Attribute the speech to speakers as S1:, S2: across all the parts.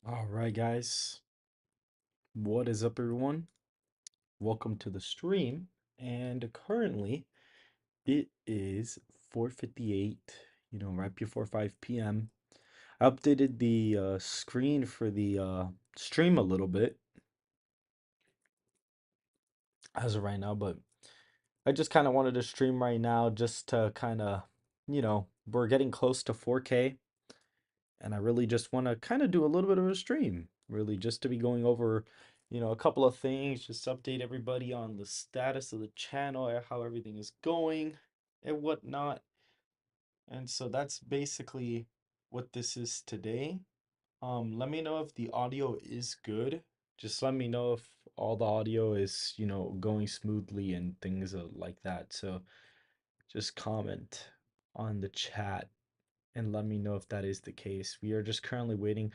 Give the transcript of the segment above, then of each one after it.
S1: All right, guys. What is up, everyone? Welcome to the stream. And currently, it is 4:58, right before 5 p.m. I updated the screen for the stream a little bit as of right now, but I just kind of wanted to stream right now just to kind of, we're getting close to 4K. And I really just want to kind of do a little bit of a stream, really, just to be going over, a couple of things, just update everybody on the status of the channel, how everything is going, and whatnot. And so that's basically what this is today. Let me know if the audio is good. Just let me know if all the audio is, going smoothly and things like that. So just comment on the chat and let me know if that is the case. We are just currently waiting.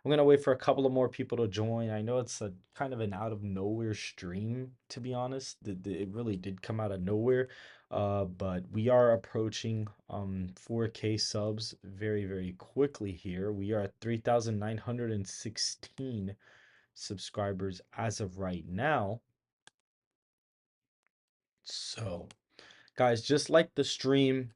S1: I'm gonna wait for a couple of more people to join. I know it's a kind of an out of nowhere stream, to be honest. It really did come out of nowhere. But we are approaching 4K subs very, very quickly here. We are at 3,916 subscribers as of right now. So, guys, just like the stream,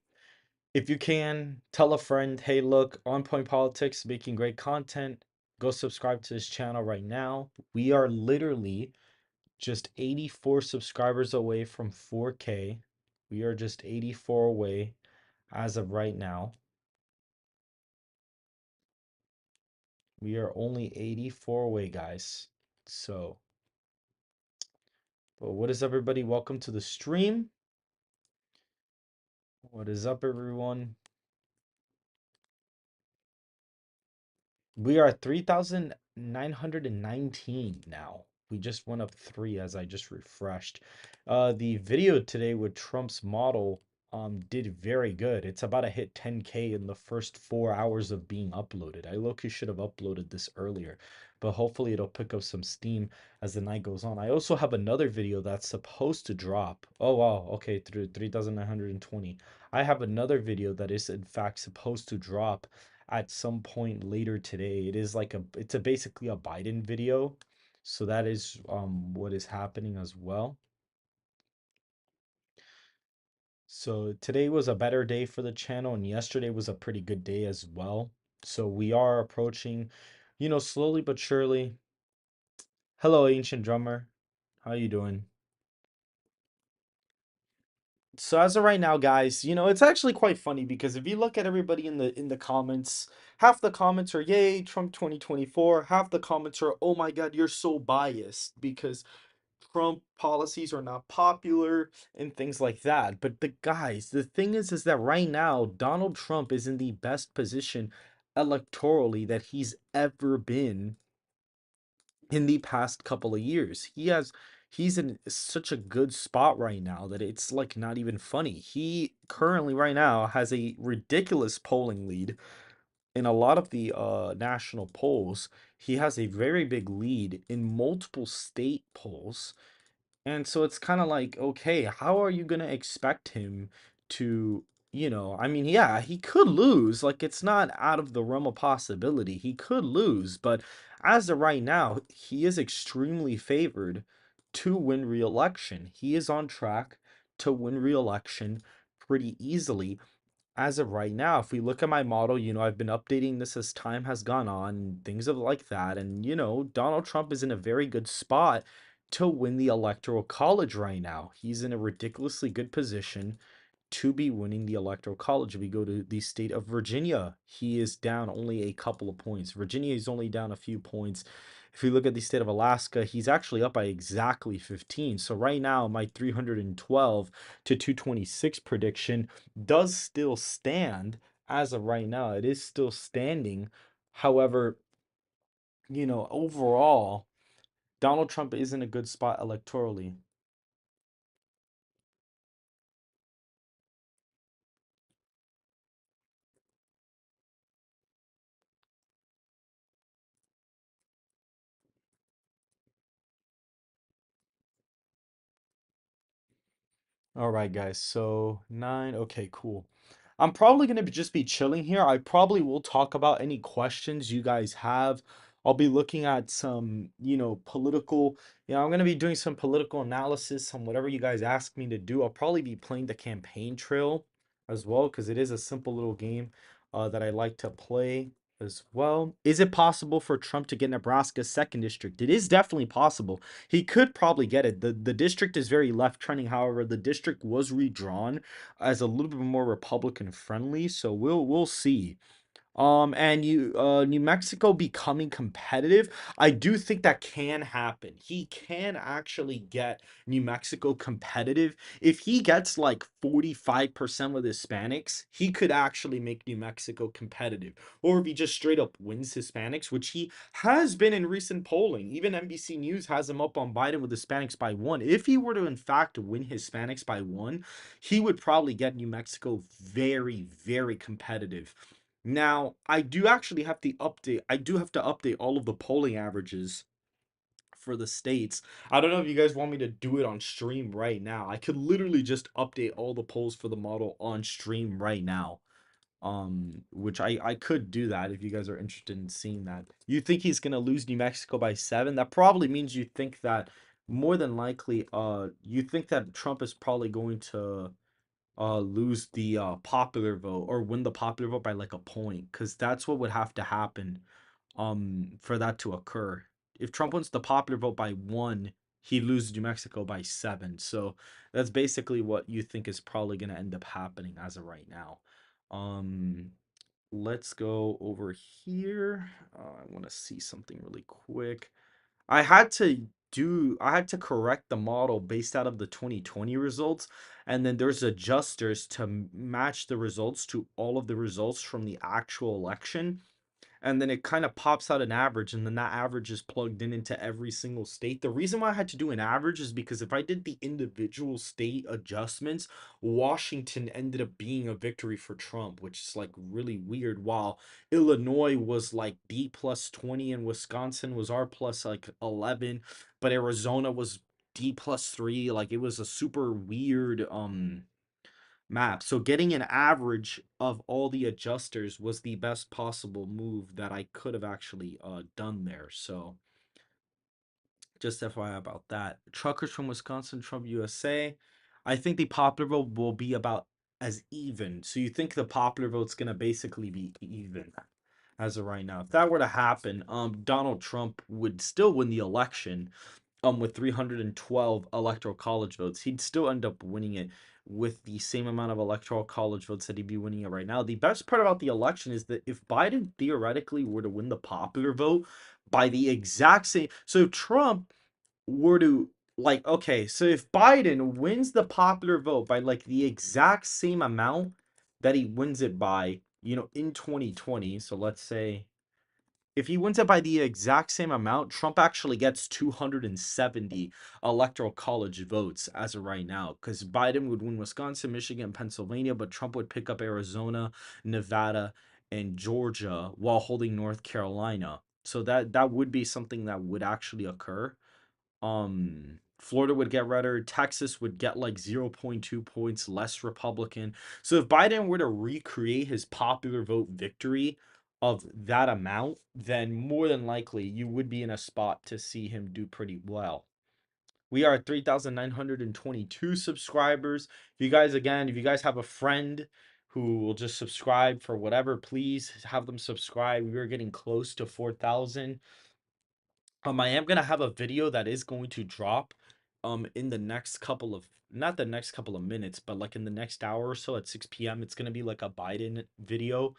S1: if you can, tell a friend, hey, look, On Point Politics making great content. Go subscribe to his channel right now. We are literally just 84 subscribers away from 4K. We are just 84 away as of right now. We are only 84 away, guys. So, but what is everybody? Welcome to the stream. What is up, everyone? We are at 3,919 now. We just went up 3 as I just refreshed. The video today with Trump's model did very good. It's about to hit 10K in the first 4 hours of being uploaded. I low-key should have uploaded this earlier, but hopefully it'll pick up some steam as the night goes on. I also have another video that's supposed to drop. Oh wow, okay, through 3,920. I have another video that is in fact supposed to drop at some point later today. It's a basically a Biden video. So that is what is happening as well. So today was a better day for the channel and yesterday was a pretty good day as well. So we are approaching, slowly but surely. Hello, Ancient Drummer. How you doing? So as of right now, guys, it's actually quite funny because if you look at everybody in the comments, half the comments are yay, Trump 2024, half the comments are oh my god, you're so biased because Trump policies are not popular and things like that. But the thing is that right now Donald Trump is in the best position electorally that he's ever been in the past couple of years. He's in such a good spot right now that it's like not even funny. He currently right now has a ridiculous polling lead in a lot of the national polls. He has a very big lead in multiple state polls. And so it's kind of like, okay, how are you going to expect him to, I mean, yeah, he could lose. Like, it's not out of the realm of possibility. He could lose, but as of right now, he is extremely favored to win re-election. He is on track to win re-election pretty easily as of right now. If we look at my model, I've been updating this as time has gone on, things of like that. And, Donald Trump is in a very good spot to win the electoral college right now. He's in a ridiculously good position to be winning the electoral college. If we go to the state of Virginia, he is down only a couple of points. Virginia is only down a few points. If we look at the state of Alaska, he's actually up by exactly 15. So right now, my 312 to 226 prediction does still stand as of right now. It is still standing. However, overall, Donald Trump is in a good spot electorally. All right, guys. So 9. Okay, cool. I'm probably going to just be chilling here. I probably will talk about any questions you guys have I'll be looking at some, political, I'm going to be doing some political analysis on whatever you guys ask me to do. I'll probably be playing the campaign trail as well because it is a simple little game that I like to play as well. Is it possible for Trump to get Nebraska's second district? It is definitely possible. He could probably get it. The district is very left trending. However, the district was redrawn as a little bit more Republican friendly, so we'll see. And New Mexico becoming competitive, I do think that can happen. He can actually get New Mexico competitive. If he gets like 45% with Hispanics, he could actually make New Mexico competitive. Or if he just straight up wins Hispanics, which he has been in recent polling. Even NBC News has him up on Biden with Hispanics by one. If he were to in fact win Hispanics by one, he would probably get New Mexico very, very competitive. Now, I do actually have to update. I do have to update all of the polling averages for the states. I don't know if you guys want me to do it on stream right now. I could literally just update all the polls for the model on stream right now. Which I could do that if you guys are interested in seeing that. You think he's gonna lose New Mexico by 7? That probably means you think that more than likely, you think that Trump is probably going to lose the popular vote or win the popular vote by like a point, because that's what would have to happen for that to occur. If Trump wins the popular vote by one, he loses New Mexico by 7. So that's basically what you think is probably going to end up happening as of right now. um let's go over here. I want to see something really quick. I had to correct the model based out of the 2020 results, and then there's adjusters to match the results to all of the results from the actual election, and then it kind of pops out an average, and then that average is plugged in into every single state. The reason why I had to do an average is because if I did the individual state adjustments, Washington ended up being a victory for Trump, which is like really weird. While Illinois was like B plus 20 and Wisconsin was R plus like 11, but Arizona was D plus 3. Like it was a super weird map. So getting an average of all the adjusters was the best possible move that I could have actually done there. So just FYI about that. Truckers from Wisconsin, Trump USA. I think the popular vote will be about as even. So you think the popular vote's gonna basically be even as of right now. If that were to happen, Donald Trump would still win the election with 312 electoral college votes. He'd still end up winning it with the same amount of electoral college votes that he'd be winning it right now. The best part about the election is that if Biden theoretically were to win the popular vote by the exact same, so if Trump were to, like, okay, so if Biden wins the popular vote by like the exact same amount that he wins it by, in 2020, so let's say if he wins it by the exact same amount, Trump actually gets 270 electoral college votes as of right now, because Biden would win Wisconsin, Michigan, Pennsylvania, but Trump would pick up Arizona, Nevada, and Georgia while holding North Carolina. So that would be something that would actually occur. Florida would get redder. Texas would get like zero point 0.2 points less Republican. So if Biden were to recreate his popular vote victory of that amount, then more than likely you would be in a spot to see him do pretty well. We are at 3,922 subscribers. If you guys have a friend who will just subscribe for whatever, please have them subscribe. We are getting close to 4,000. I am gonna have a video that is going to drop in the next couple of, not the next couple of minutes, but like in the next hour or so at 6 p.m. It's gonna be like a Biden video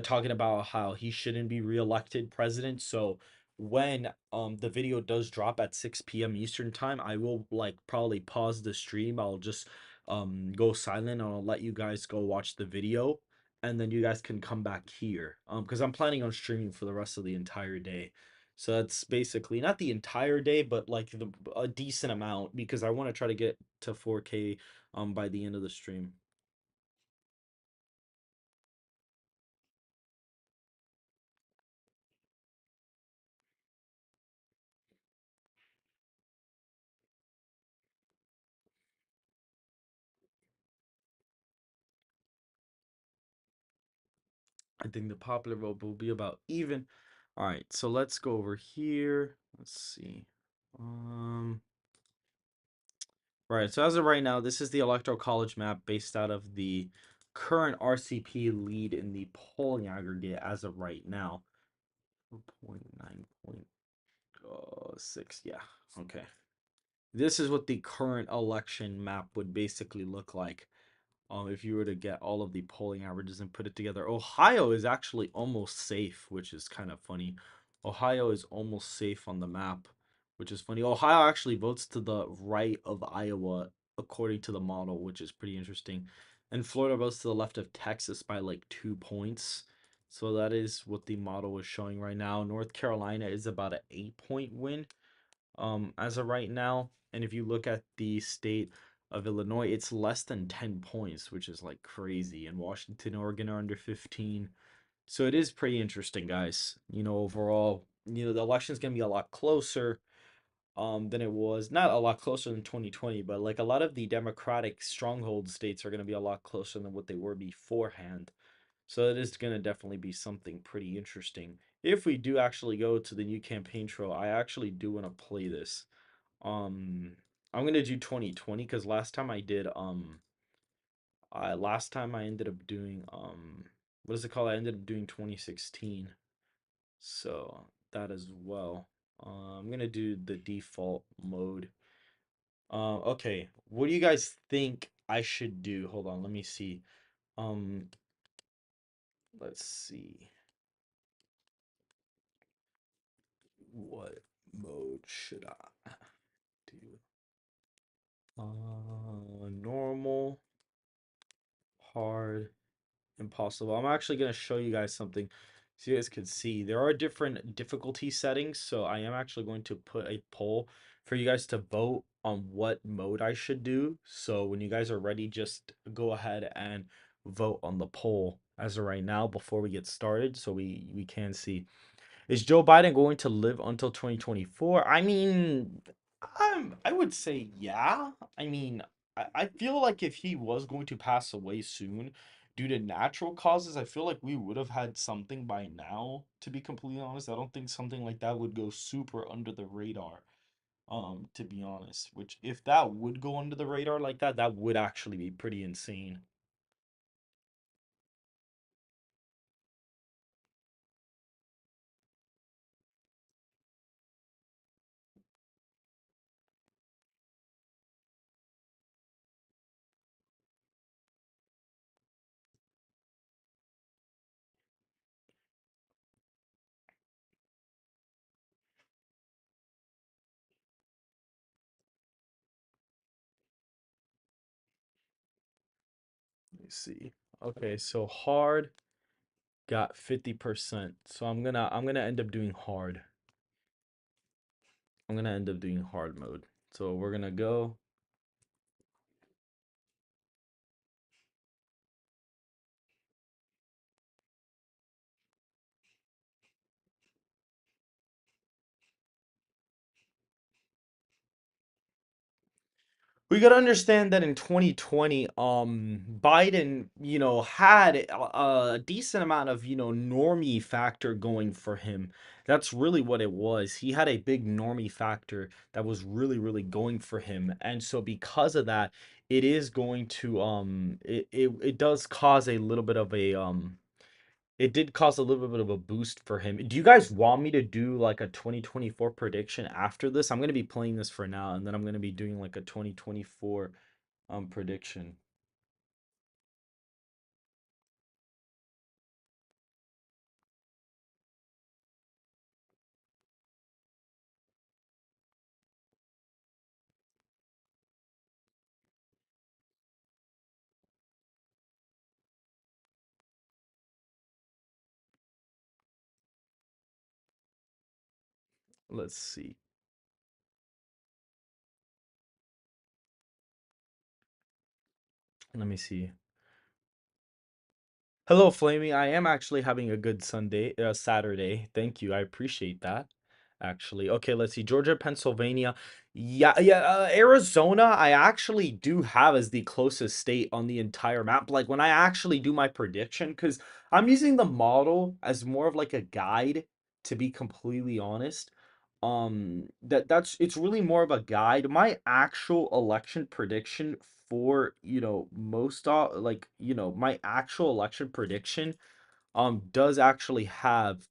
S1: talking about how he shouldn't be reelected president. So when the video does drop at 6 p.m. Eastern time, I will like probably pause the stream. I'll just go silent and I'll let you guys go watch the video, and then you guys can come back here because I'm planning on streaming for the rest of the entire day. So that's basically not the entire day, but like a decent amount, because I want to try to get to 4K by the end of the stream. I think the popular vote will be about even. All right, so let's go over here. Let's see. Um, right, so as of right now, this is the Electoral College map based out of the current RCP lead in the polling aggregate as of right now. 4.9.6, yeah, okay. This is what the current election map would basically look like. If you were to get all of the polling averages and put it together. Ohio is actually almost safe, which is kind of funny. Ohio is almost safe on the map, which is funny. Ohio actually votes to the right of Iowa according to the model, which is pretty interesting. And Florida votes to the left of Texas by like 2 points. So that is what the model is showing right now. North Carolina is about an 8-point win as of right now. And if you look at the state of Illinois, it's less than 10 points, which is like crazy. And Washington, Oregon are under 15. So it is pretty interesting, guys. Overall, the election's going to be a lot closer than it was. Not a lot closer than 2020, but like a lot of the Democratic stronghold states are going to be a lot closer than what they were beforehand. So it is going to definitely be something pretty interesting. If we do actually go to the new campaign trail, I actually do want to play this. Um, I'm gonna do 2020 because last time I ended up doing what is it called? I ended up doing 2016. So that as well. I'm gonna do the default mode. Okay. What do you guys think I should do? Hold on, let me see. Um, let's see. What mode should I do? Normal, hard, impossible. I'm actually going to show you guys something so you guys could see. There are different difficulty settings, so I am actually going to put a poll for you guys to vote on what mode I should do. So when you guys are ready, just go ahead and vote on the poll as of right now before we get started so we can see. Is Joe Biden going to live until 2024? I mean, I would say yeah. I mean, I feel like if he was going to pass away soon due to natural causes, I feel like we would have had something by now, to be completely honest. I don't think something like that would go super under the radar, to be honest. Which if that would go under the radar like that, that would actually be pretty insane. Let me see. Okay, so hard got 50%. So I'm gonna end up doing hard. I'm gonna end up doing hard mode. So we're gonna go. We gotta understand that in 2020, Biden, had a decent amount of, normie factor going for him. That's really what it was. He had a big normie factor that was really, really going for him. And so because of that, it is going to it does cause a little bit of a it did cause a little bit of a boost for him. Do you guys want me to do like a 2024 prediction after this? I'm going to be playing this for now and then I'm going to be doing like a 2024 prediction. Let's see. Let me see. Hello, Flamey. I am actually having a good Saturday. Thank you. I appreciate that. Actually, okay. Let's see. Georgia, Pennsylvania. Yeah, yeah. Arizona. I actually do have as the closest state on the entire map. Like when I actually do my prediction, because I'm using the model as more of like a guide to be completely honest. That's it's really more of a guide. My actual election prediction for, most like, my actual election prediction does actually have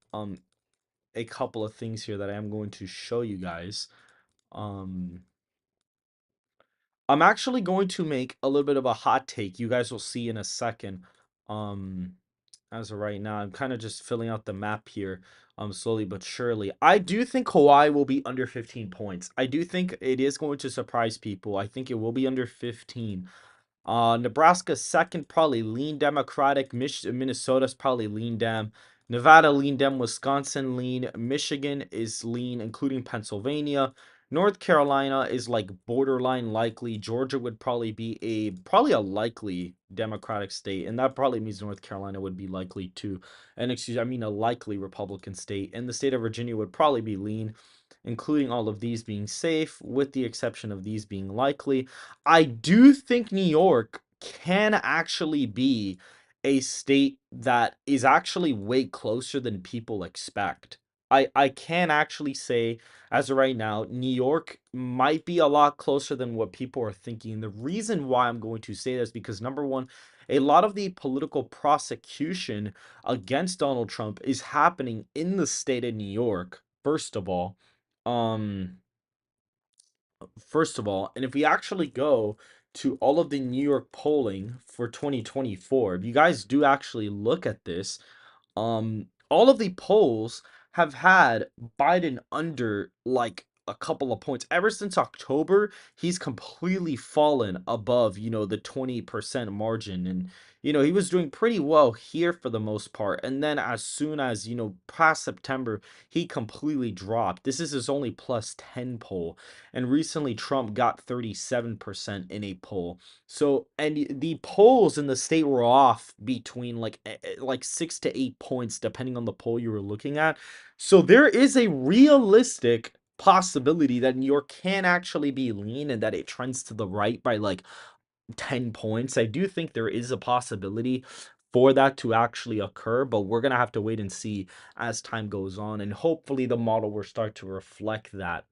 S1: a couple of things here that I am going to show you guys. Um I'm actually going to make a little bit of a hot take. You guys will see in a second. Um, as of right now, I'm kind of just filling out the map here, slowly but surely. I do think Hawaii will be under 15 points. I do think it is going to surprise people. I think it will be under 15. Nebraska second, probably lean Democratic. Minnesota's probably lean Dem. Nevada lean Dem. Wisconsin lean. Michigan is lean, including Pennsylvania. North Carolina is like borderline likely. Georgia would probably be a likely Democratic state, and that probably means North Carolina would be likely too. And I mean a likely Republican state. And the state of Virginia would probably be lean, including all of these being safe, with the exception of these being likely. I do think New York can actually be a state that is actually way closer than people expect. I can actually say, as of right now, New York might be a lot closer than what people are thinking. The reason why I'm going to say this because number one, a lot of the political prosecution against Donald Trump is happening in the state of New York, first of all. Um and if we actually go to all of the New York polling for 2024, if you guys do actually look at this, all of the polls have had Biden under like a couple of points. Ever since October, he's completely fallen above, the 20% margin. And, he was doing pretty well here for the most part. And then as soon as, past September, he completely dropped. This is his only plus 10 poll. And recently, Trump got 37% in a poll. So, and the polls in the state were off between like 6 to 8 points, depending on the poll you were looking at. So there is a realistic possibility that New York can actually be lean and that it trends to the right by like 10 points. I do think there is a possibility for that to actually occur, but we're going to have to wait and see as time goes on, and hopefully the model will start to reflect that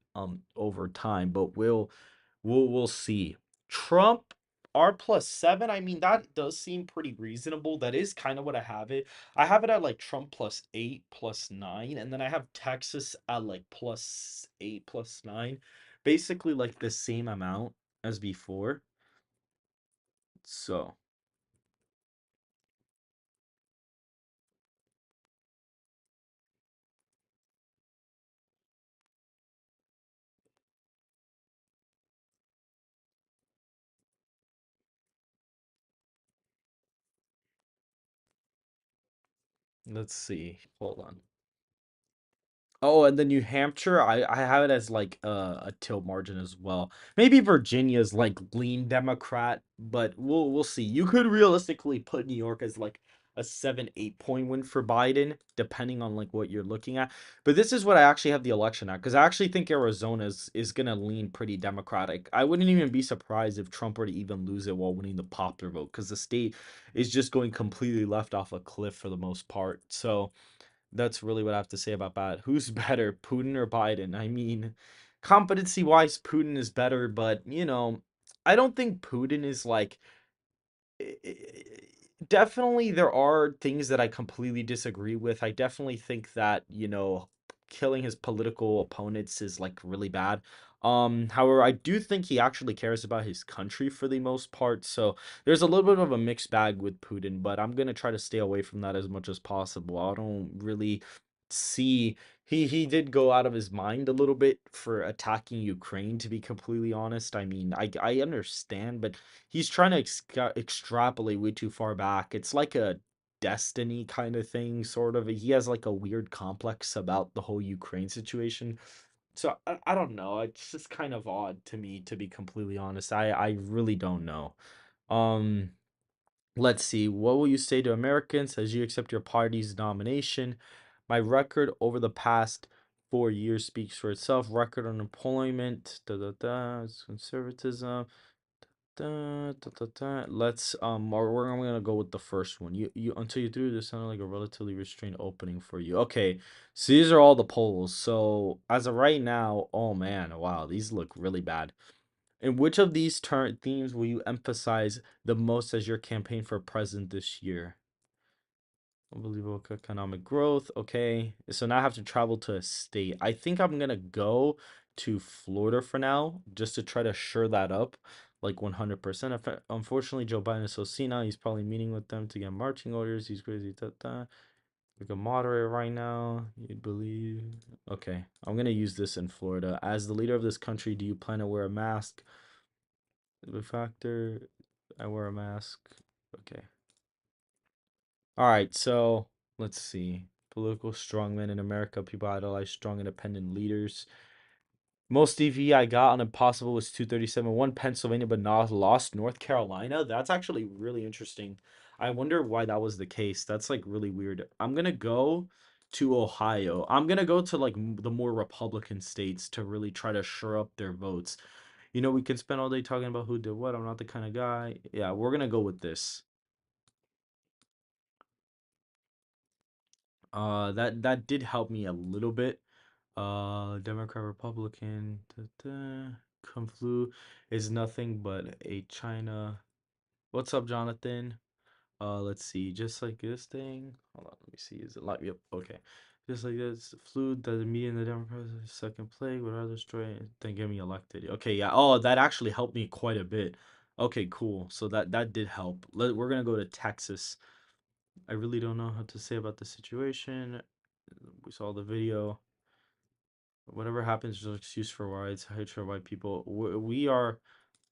S1: over time, but we'll see. Trump R plus 7, I mean that does seem pretty reasonable. That is kind of what I have it. I have it at like Trump plus 8 plus 9, and then I have Texas at like plus 8 plus 9. Basically like the same amount as before. So, let's see. Hold on. Oh, and the New Hampshire, I have it as like a tilt margin as well. Maybe Virginia's like lean Democrat, but we'll see. You could realistically put New York as like a 7, 8 point win for Biden, depending on like what you're looking at. But this is what I actually have the election at, because I actually think Arizona is gonna lean pretty Democratic. I wouldn't even be surprised if Trump were to even lose it while winning the popular vote, because the state is just going completely left off a cliff for the most part. So. That's really what I have to say about that. Who's better, Putin or Biden? I mean, competency wise, Putin is better, but I don't think Putin is like definitely there are things that I completely disagree with. I definitely think that, killing his political opponents is like really bad. However, I do think he actually cares about his country for the most part. So there's a little bit of a mixed bag with Putin, but I'm gonna try to stay away from that as much as possible. I don't really see he did go out of his mind a little bit for attacking Ukraine, to be completely honest. I mean, I understand, but he's trying to extrapolate way too far back. It's like a destiny kind of thing, sort of. He has like a weird complex about the whole Ukraine situation. So I don't know. It's just kind of odd to me, to be completely honest. I really don't know. Um, let's see. What will you say to Americans as you accept your party's nomination? My record over the past 4 years speaks for itself. Record on employment, conservatism. Let's we're I'm gonna go with the first one. You until you threw this sounded like a relatively restrained opening for you. Okay, so these are all the polls. So as of right now, oh man, wow, these look really bad. In which of these turn themes will you emphasize the most as your campaign for president this year? Unbelievable economic growth. Okay. So now I have to travel to a state. I think I'm gonna go to Florida for now, just to try to shore that up, like 100%. Unfortunately, Joe Biden is so senile. He's probably meeting with them to get marching orders. He's crazy. Like a moderator right now. You'd believe. Okay. I'm gonna use this in Florida. As the leader of this country, do you plan to wear a mask? The factor. I wear a mask. Okay. All right, so let's see. Political strongmen in America. People idolize strong, independent leaders. Most DV I got on Impossible was 237. One Pennsylvania, but not lost North Carolina. That's actually really interesting. I wonder why that was the case. That's like really weird. I'm gonna go to Ohio. I'm gonna go to like the more Republican states to really try to shore up their votes. You know, we can spend all day talking about who did what. I'm not the kind of guy. Yeah, we're gonna go with this. That did help me a little bit. Democrat, Republican, Conflu is nothing but a China. What's up, Jonathan? Let's see, just like this thing. Hold on, let me see. Is it like, yep, okay. Just like this, flu doesn't mean the Democrats second plague, but other strain then get me elected. Okay, yeah. Oh, that actually helped me quite a bit. Okay, cool. So that did help. We're gonna go to Texas. I really don't know how to say about the situation. We saw the video. Whatever happens is an excuse for whites, hatred for white people. We are,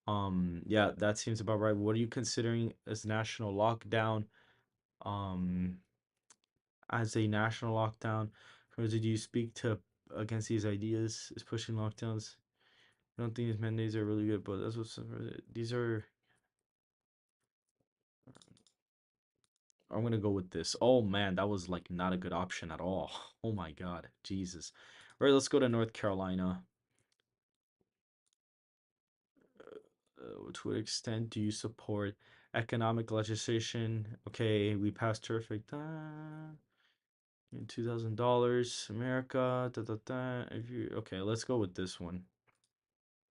S1: yeah, that seems about right. What are you considering as national lockdown? Um, as a national lockdown, or do you speak to against these ideas? Is pushing lockdowns? I don't think these mandates are really good, but that's what's these are. I'm gonna go with this. Oh man, that was like not a good option at all. Oh my God, Jesus. All right, let's go to North Carolina. To what extent do you support economic legislation? Okay, we passed terrific. $2,000, America. If you okay, let's go with this one.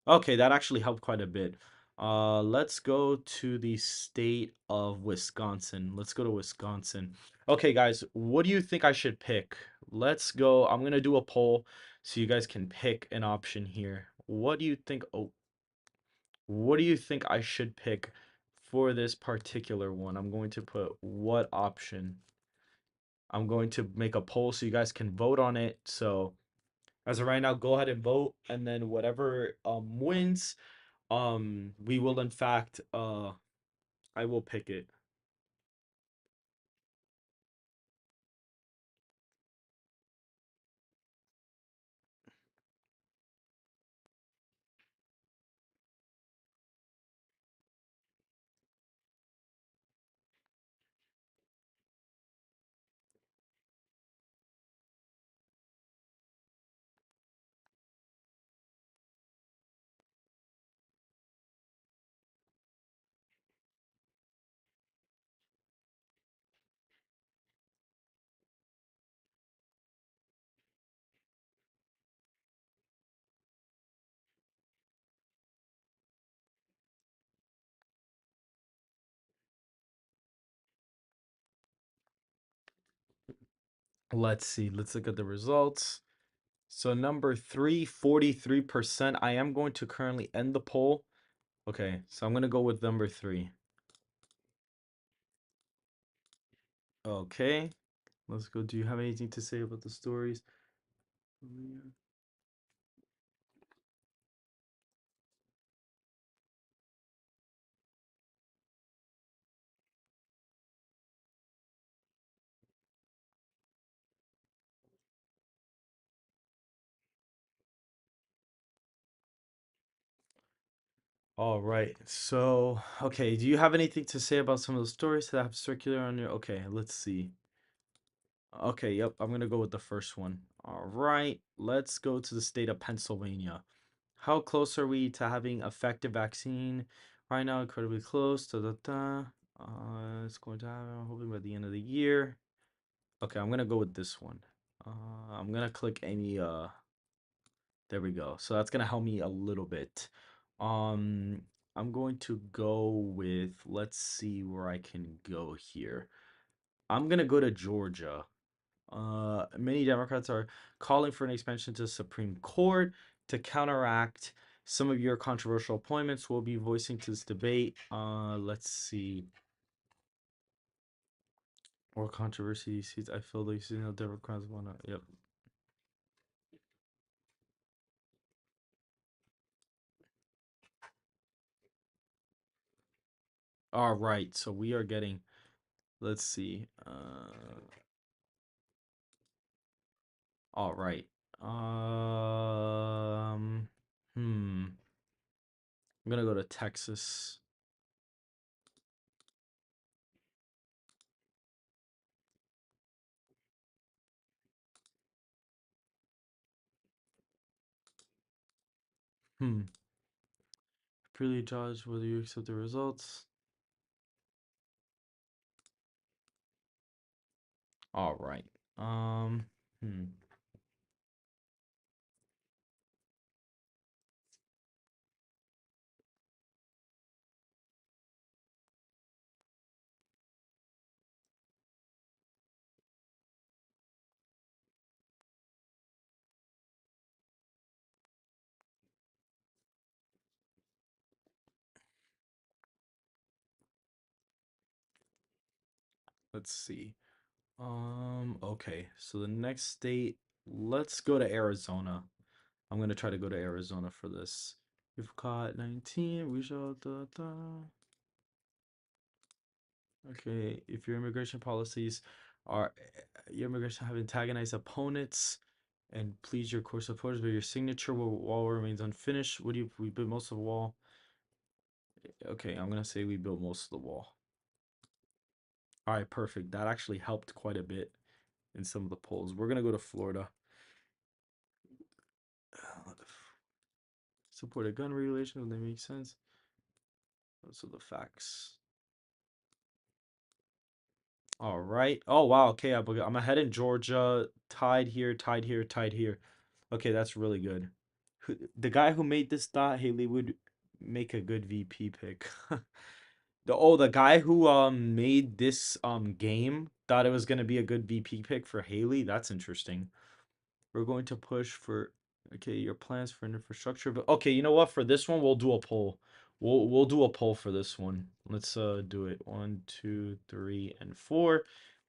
S1: Okay, that actually helped quite a bit. Let's go to the state of Wisconsin. Let's go to Wisconsin. Okay, guys, what do you think I should pick? Let's go. I'm gonna do a poll so you guys can pick an option here. What do you think? Oh, what do you think I should pick for this particular one? I'm going to put what option? I'm going to make a poll so you guys can vote on it. So as of right now, go ahead and vote, and then whatever wins, we will in fact I will pick it. Let's see. Let's look at the results. So number three, 43%. I am going to currently end the poll. Okay, so I'm gonna go with number three. Okay, let's go. Do you have anything to say about the stories? All right. So, okay, do you have anything to say about some of the stories that have circular on your? Okay, let's see. Okay, yep, I'm gonna go with the first one. All right, let's go to the state of Pennsylvania. How close are we to having effective vaccine? Right now, incredibly close. Da, da, da. It's going to happen hopefully by the end of the year. Okay, I'm gonna go with this one. I'm gonna click any. There we go. So that's gonna help me a little bit. Um, I'm going to go with. Let's see where I can go here. I'm gonna go to Georgia. Many Democrats are calling for an expansion to the Supreme Court to counteract some of your controversial appointments. We'll be voicing to this debate. Let's see. Or controversy seats. I feel like Democrats wanna. Yep. All right. So we are getting. Let's see. All right. Hmm. I'm gonna go to Texas. Hmm. Purely judge whether you accept the results. All right. Hmm. Let's see. Okay. So the next state, let's go to Arizona. I'm gonna try to go to Arizona for this. We've got 19. We shall. Da, da. Okay. If your immigration policies are your immigration have antagonized opponents and please your core supporters, but your signature wall remains unfinished. What do you we built most of the wall? Okay, I'm gonna say we built most of the wall. All right, perfect. That actually helped quite a bit in some of the polls. We're gonna go to Florida. Support a gun regulation when they make sense. Those are the facts. All right. Oh wow. Okay, I'm ahead in Georgia. Tied here. Tied here. Tied here. Okay, that's really good. The guy who made this thought Haley would make a good VP pick. The guy who made this game thought it was gonna be a good VP pick for Haley. That's interesting. We're going to push for okay, your plans for infrastructure. But okay, you know what? For this one, we'll do a poll. We'll do a poll for this one. Let's do it. 1, 2, 3, and 4.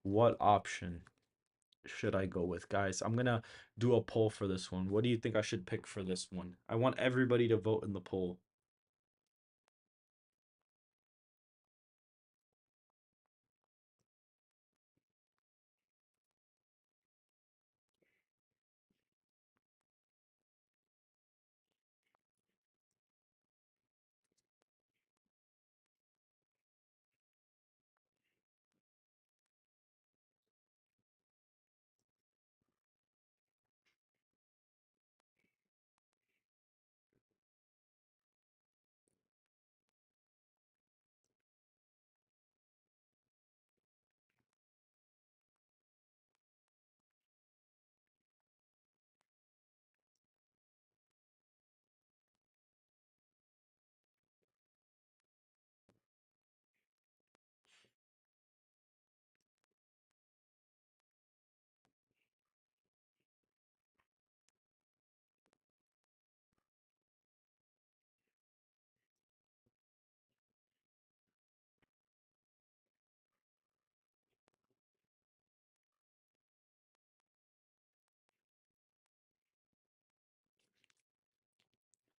S1: What option should I go with, guys? I'm gonna do a poll for this one. What do you think I should pick for this one? I want everybody to vote in the poll.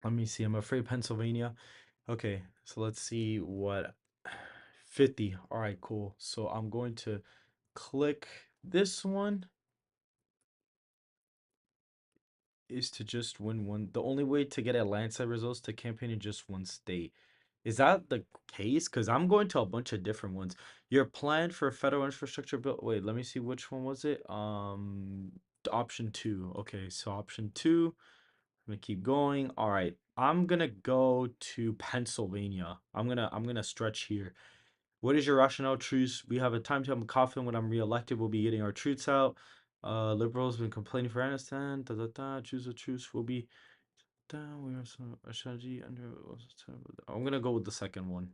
S1: Let me see. I'm afraid Pennsylvania. Okay, so let's see what 50. All right, cool. So I'm going to click this one is to just win one. The only way to get a landslide results to campaign in just one state. Is that the case? Because I'm going to a bunch of different ones. Your plan for federal infrastructure bill. Wait, let me see which one was it. Option two. Okay, so option two. I'm gonna keep going. All right. I'm gonna go to Pennsylvania. I'm gonna stretch here. What is your rationale, truce? We have a timetable. I'm confident when I'm reelected, we'll be getting our truths out. Liberals been complaining for Afghanistan. Da, da, da. Choose a truce. Will be down. We have some a strategy under. I'm gonna go with the second one.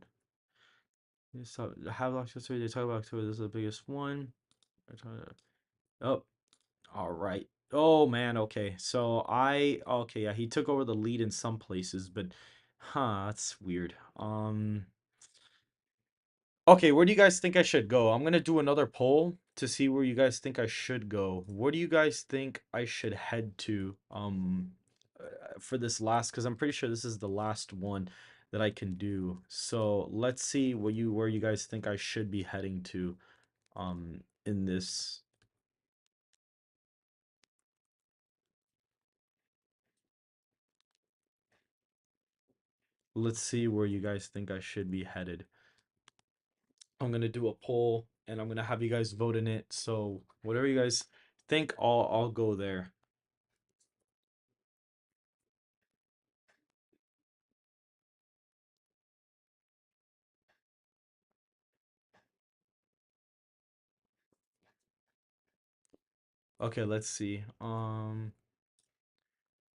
S1: So have October. They talk about October. This is the biggest one. Oh, all right. Oh man. Okay. So okay. Yeah, he took over the lead in some places, but that's weird. Okay, where do you guys think I should go? I'm gonna do another poll to see where you guys think I should go. Where do you guys think I should head to for this last, because I'm pretty sure this is the last one that I can do. So let's see where you guys think I should be heading to in this. Let's see where you guys think I should be headed. I'm gonna do a poll and I'm gonna have you guys vote in it. So whatever you guys think, I'll go there. Okay, let's see. All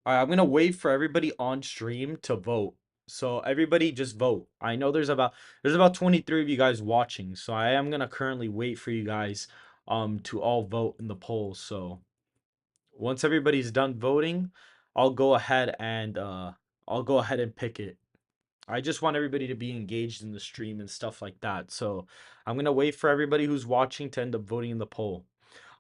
S1: right, I'm gonna wait for everybody on stream to vote. So everybody just vote. I know there's about 23 of you guys watching, so I am gonna currently wait for you guys to all vote in the poll. So once everybody's done voting, I'll go ahead and pick it. I just want everybody to be engaged in the stream and stuff like that. So I'm gonna wait for everybody who's watching to end up voting in the poll.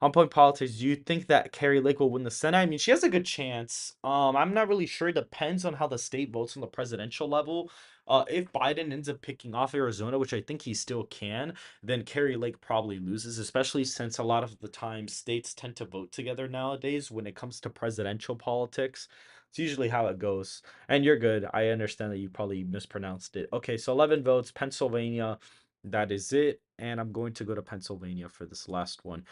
S1: On point politics, do you think that Carrie Lake will win the Senate? I mean, she has a good chance. I'm not really sure. It depends on how the state votes on the presidential level. If Biden ends up picking off Arizona, which I think he still can, then Carrie Lake probably loses, especially since a lot of the time states tend to vote together nowadays when it comes to presidential politics. It's usually how it goes. And you're good. I understand that you probably mispronounced it. Okay, so 11 votes, Pennsylvania. That is it. And I'm going to go to Pennsylvania for this last one.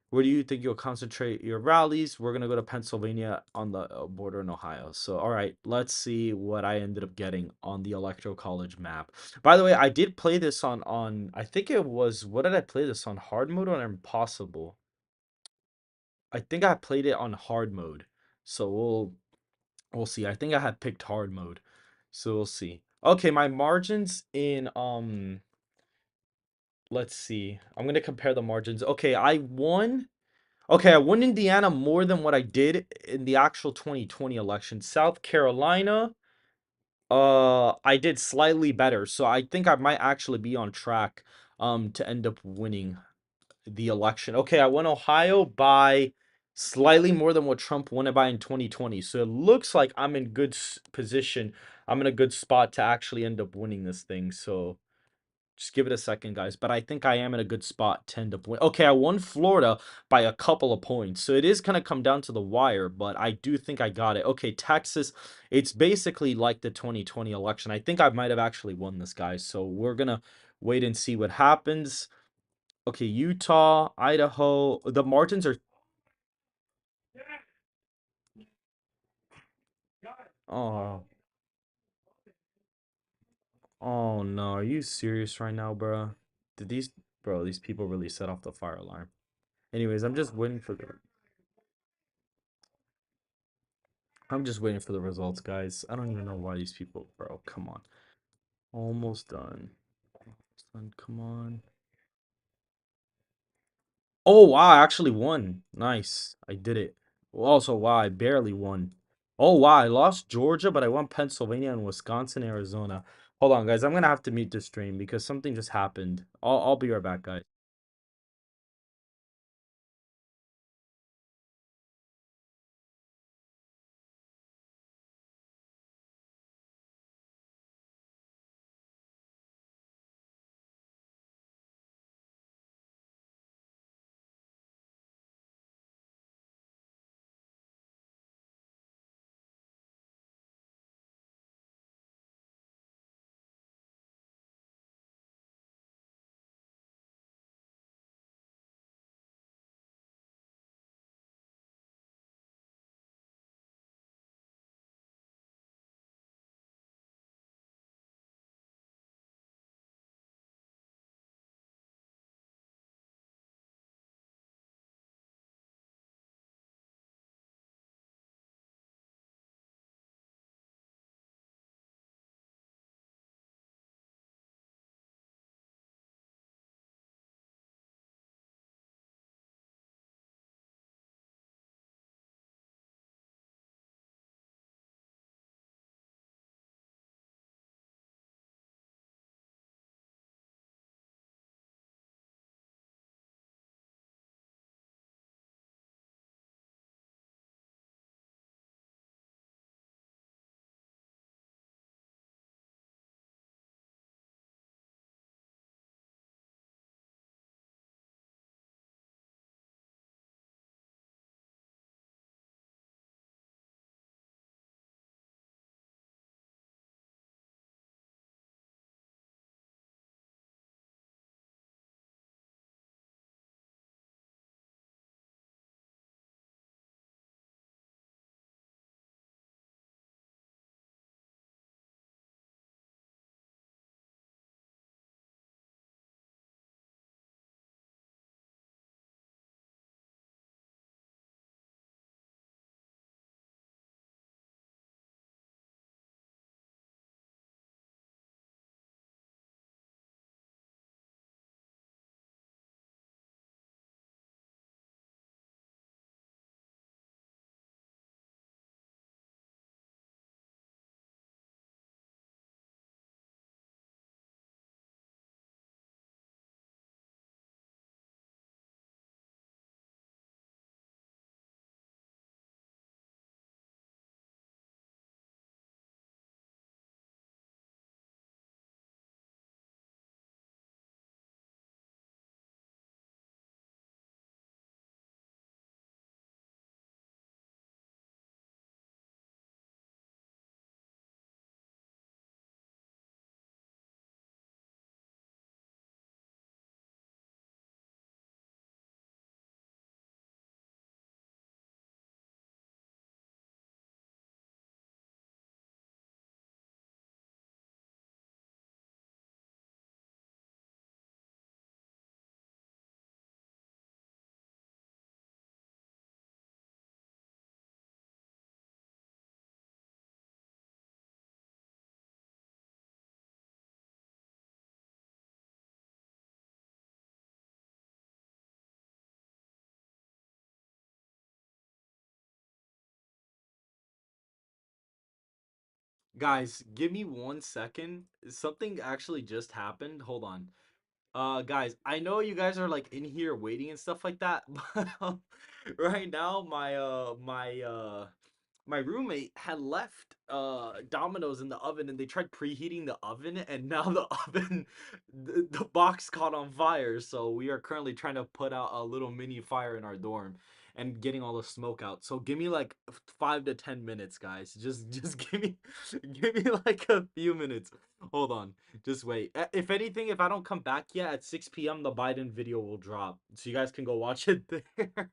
S1: Where do you think you'll concentrate your rallies? We're gonna go to Pennsylvania on the border in Ohio. So, all right, let's see what I ended up getting on the Electoral College map. By the way, I did play this on I think it was, what did I play this on? Hard mode or impossible? I think I played it on hard mode. So we'll see. I think I had picked hard mode. So we'll see. Okay, my margins in let's see. I'm gonna compare the margins. Okay, I won. Okay, I won Indiana more than what I did in the actual 2020 election. South Carolina, I did slightly better. So I think I might actually be on track to end up winning the election. Okay, I won Ohio by slightly more than what Trump won it by in 2020. So it looks like I'm in good position. I'm in a good spot to actually end up winning this thing. So just give it a second, guys. But I think I am in a good spot to end up win. Okay, I won Florida by a couple of points. So it is going to come down to the wire, but I do think I got it. Okay, Texas, it's basically like the 2020 election. I think I might have actually won this, guys. So we're going to wait and see what happens. Okay, Utah, Idaho. The margins are... Oh, oh no. Are you serious right now, bro? Did these... Bro, these people really set off the fire alarm. Anyways, I'm just waiting for the results, guys. I don't even know why these people, bro. Come on. Almost done. Almost done. Come on. Oh, wow. I actually won. Nice. I did it. Also, wow. I barely won. Oh, wow. I lost Georgia, but I won Pennsylvania and Wisconsin, Arizona. Hold on, guys. I'm going to have to mute this stream because something just happened. I'll be right back, guys. Guys, give me 1 second. Something actually just happened. Hold on. Guys, I know you guys are like in here waiting and stuff like that, but right now my roommate had left Domino's in the oven and they tried preheating the oven and now the oven the box caught on fire. So we are currently trying to put out a little mini fire in our dorm and getting all the smoke out. So give me like 5 to 10 minutes, guys. Just give me like a few minutes. Hold on. Just wait. If anything, if I don't come back yet at 6 p.m., the Biden video will drop. So you guys can go watch it there.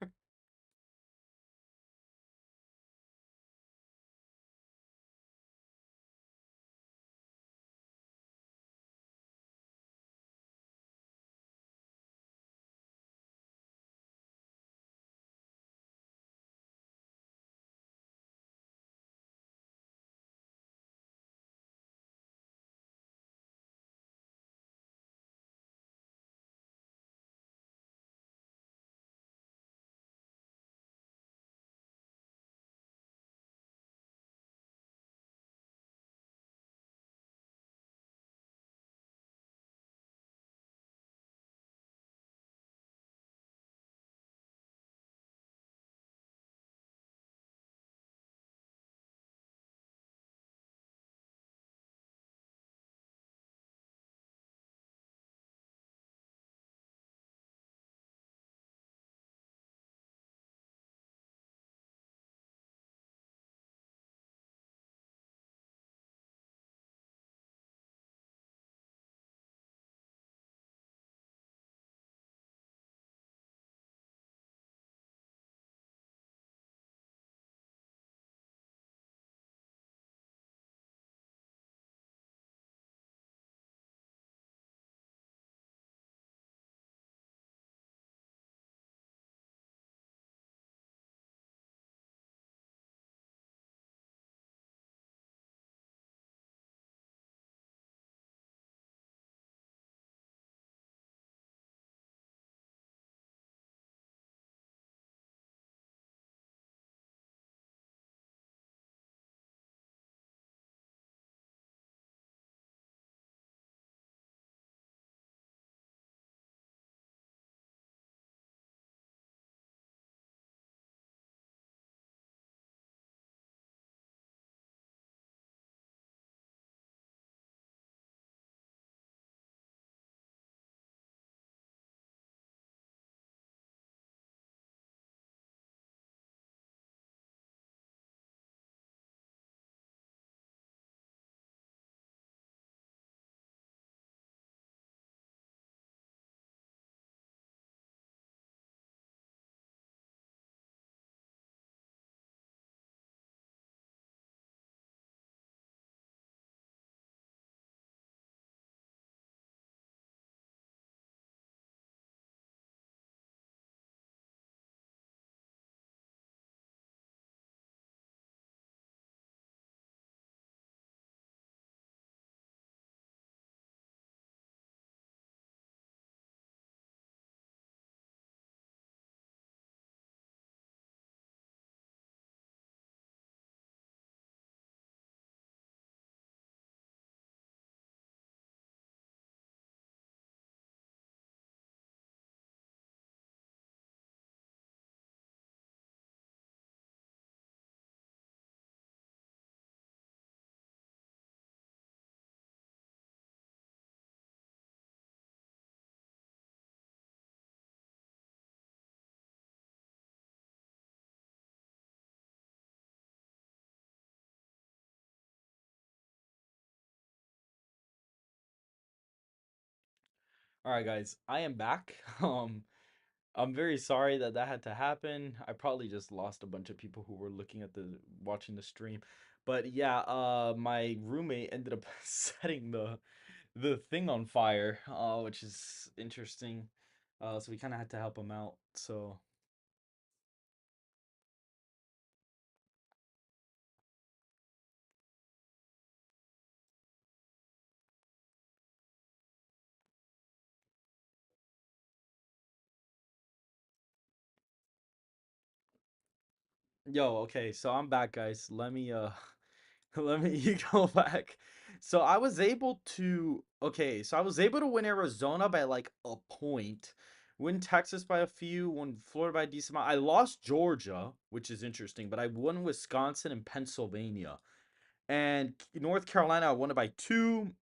S1: All right, guys, I am back. I'm very sorry that that had to happen. I probably just lost a bunch of people who were looking at the watching the stream. But yeah, my roommate ended up setting the thing on fire, which is interesting. So we kind of had to help him out. So, yo, okay, so I'm back, guys. Let me Let me you go back. So I was able to okay, so I was able to win Arizona by like a point, win Texas by a few, won Florida by a decent amount. I lost Georgia, which is interesting, but I won Wisconsin and Pennsylvania. And North Carolina, I won it by two.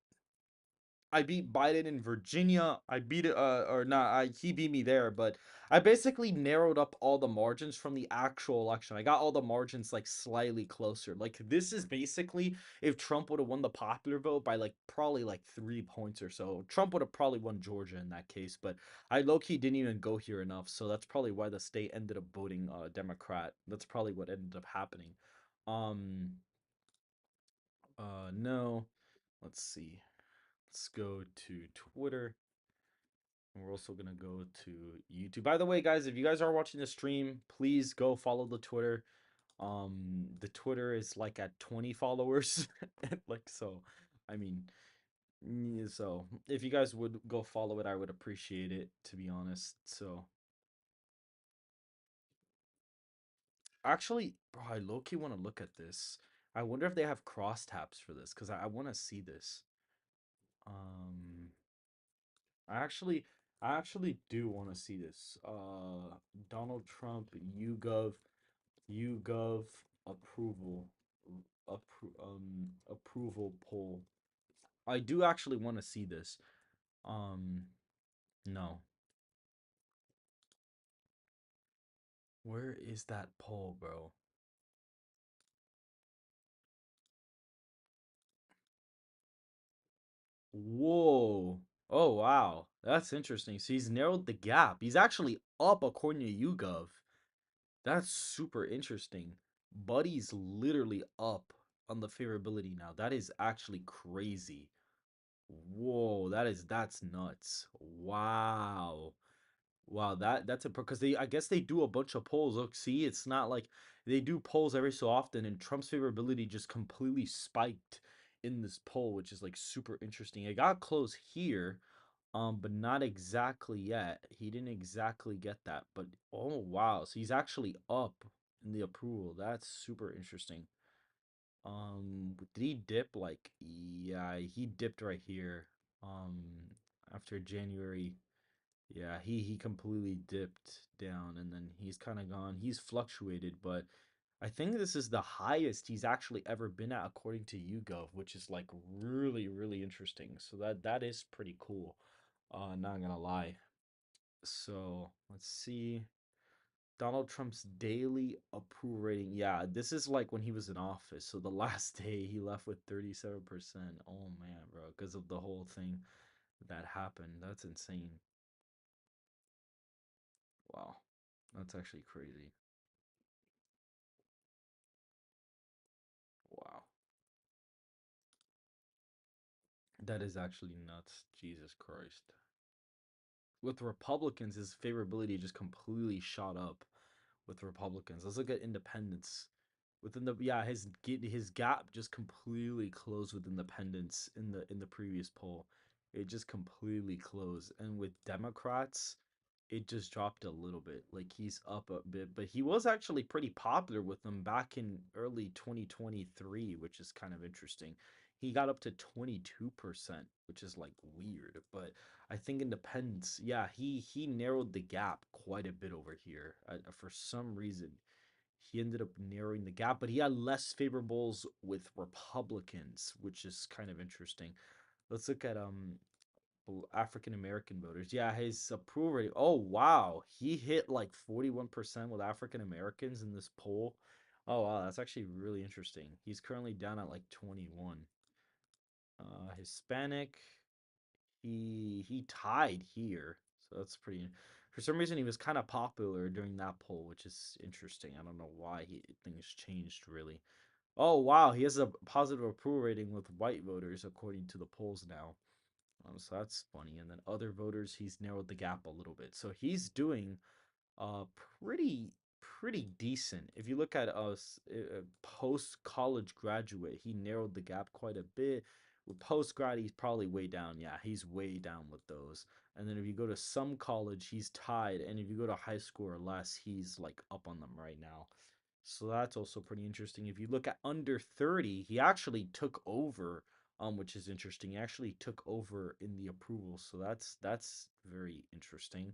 S1: I beat Biden in Virginia. I beat it, or not. He beat me there, but I basically narrowed up all the margins from the actual election. I got all the margins like slightly closer. Like this is basically if Trump would have won the popular vote by like probably like 3 points or so. Trump would have probably won Georgia in that case, but I low key didn't even go here enough, so that's probably why the state ended up voting Democrat. That's probably what ended up happening. Um, no. Let's see. Let's go to Twitter. And we're also gonna go to YouTube. By the way, guys, if you guys are watching the stream, please go follow the Twitter. The Twitter is like at 20 followers. Like so, I mean, so if you guys would go follow it, I would appreciate it, to be honest. So actually, bro, I low key want to look at this. I wonder if they have crosstabs for this because I want to see this. Um, I actually I actually do want to see this. Donald Trump YouGov approval approval poll. I do actually want to see this. Um no. Where is that poll, bro? Whoa. Oh wow. That's interesting. So he's narrowed the gap. He's actually up according to YouGov. That's super interesting. Buddy's literally up on the favorability now. That is actually crazy. Whoa, that's nuts. Wow. Wow, that's a because they I guess they do a bunch of polls. Look, see, it's not like they do polls every so often, and Trump's favorability just completely spiked in this poll, which is like super interesting. It got close here, but not exactly yet. He didn't exactly get that, but oh wow, so he's actually up in the approval. That's super interesting. Did he dip? Like, yeah, he dipped right here. Um, after January, yeah, he completely dipped down, and then he's kind of gone. He's fluctuated, but I think this is the highest he's actually ever been at according to YouGov, which is like really interesting. So that is pretty cool. Not gonna lie. So let's see. Donald Trump's daily approval rating. Yeah, this is like when he was in office. So the last day he left with 37%. Oh man, bro, because of the whole thing that happened. That's insane. Wow. That's actually crazy. Wow. That is actually nuts. Jesus Christ. With Republicans, his favorability just completely shot up with Republicans. Let's look at independents. Within the yeah, his gap just completely closed with independents in the previous poll. It just completely closed. And with Democrats, it just dropped a little bit. Like he's up a bit, but he was actually pretty popular with them back in early 2023, which is kind of interesting. He got up to 22%, which is like weird, but I think independents, yeah, he narrowed the gap quite a bit over here. For some reason, he ended up narrowing the gap, but he had less favorables with Republicans, which is kind of interesting. Let's look at African American voters. Yeah, his approval rate. Oh wow, he hit like 41% with African Americans in this poll. Oh wow, that's actually really interesting. He's currently down at like 21. Hispanic, he tied here, so that's pretty. For some reason, he was kind of popular during that poll, which is interesting. I don't know why things changed really. Oh wow, he has a positive approval rating with white voters according to the polls now. So that's funny. And then other voters, he's narrowed the gap a little bit. So he's doing uh pretty pretty decent. If you look at us post college graduate, he narrowed the gap quite a bit. With post grad, he's probably way down. Yeah, he's way down with those. And then if you go to some college, he's tied. And if you go to high school or less, he's like up on them right now. So that's also pretty interesting. If you look at under 30, he actually took over, which is interesting. He actually took over in the approval, so that's very interesting.